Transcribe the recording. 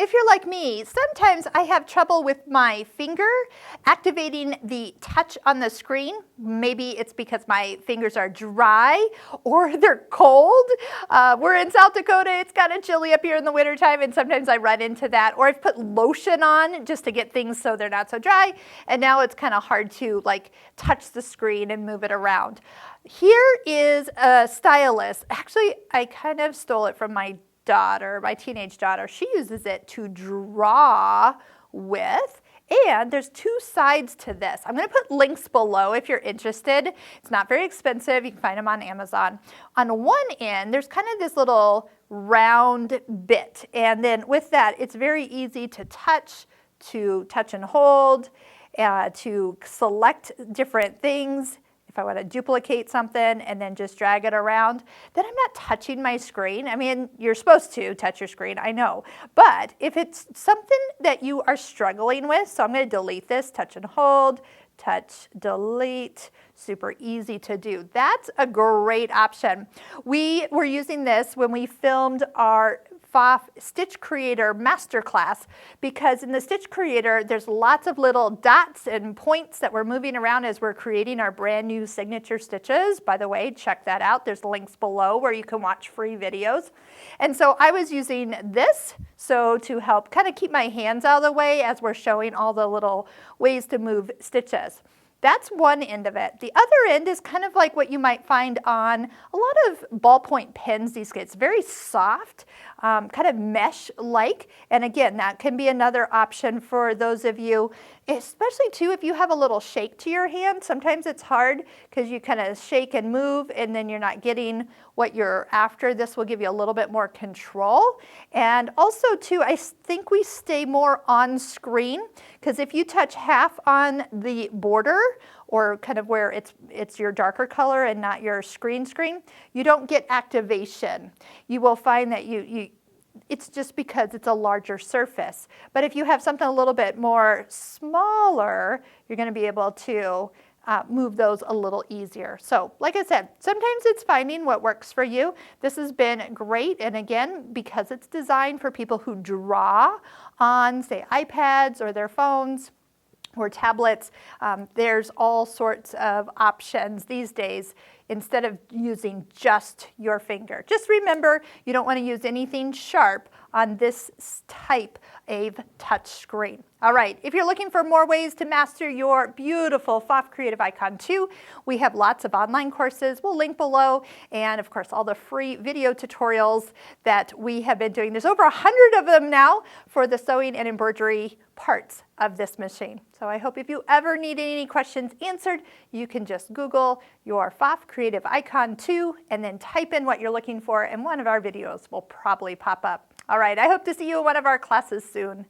If you're like me, sometimes I have trouble with my finger activating the touch on the screen. Maybe it's because my fingers are dry or they're cold. We're in South Dakota, it's kind of chilly up here in the wintertime, and sometimes I run into that. Or I've put lotion on just to get things so they're not so dry, and now it's kind of hard to like touch the screen and move it around. Here is a stylus. Actually, I kind of stole it from my daughter, my teenage daughter. She uses it to draw with, and there's two sides to this. I'm going to put links below if you're interested. It's not very expensive. You can find them on Amazon. On one end, there's kind of this little round bit, and then with that, it's very easy to touch and hold, to select different things. If I want to duplicate something and then just drag it around, then I'm not touching my screen. I mean, you're supposed to touch your screen, I know. But if it's something that you are struggling with, so I'm going to delete this, touch and hold, touch, delete, super easy to do. That's a great option. We were using this when we filmed our Pfaff Stitch Creator Masterclass, because in the Stitch Creator, there's lots of little dots and points that we're moving around as we're creating our brand new signature stitches. By the way, check that out. There's links below where you can watch free videos. And so I was using this to help kind of keep my hands out of the way as we're showing all the little ways to move stitches. That's one end of it. The other end is kind of like what you might find on a lot of ballpoint pens these days. It's very soft, kind of mesh-like. And again, that can be another option for those of you, especially too if you have a little shake to your hand. Sometimes it's hard because you kind of shake and move and then you're not getting what you're after. This will give you a little bit more control. And also too, I think we stay more on screen, because if you touch half on the border or kind of where it's your darker color and not your screen, you don't get activation. You will find that it's just because it's a larger surface. But if you have something a little bit more smaller, you're going to be able to move those a little easier. So like I said, sometimes it's finding what works for you. This has been great. And again, because it's designed for people who draw on, say, iPads or their phones or tablets, there's all sorts of options these days instead of using just your finger. Just remember, you don't want to use anything sharp on this type of touch screen. All right, if you're looking for more ways to master your beautiful Pfaff Creative Icon 2, we have lots of online courses. We'll link below, and of course all the free video tutorials that we have been doing. There's over 100 of them now for the sewing and embroidery parts of this machine. So I hope if you ever need any questions answered, you can just Google your Pfaff Creative Icon 2 and then type in what you're looking for, and one of our videos will probably pop up. All right, I hope to see you in one of our classes soon.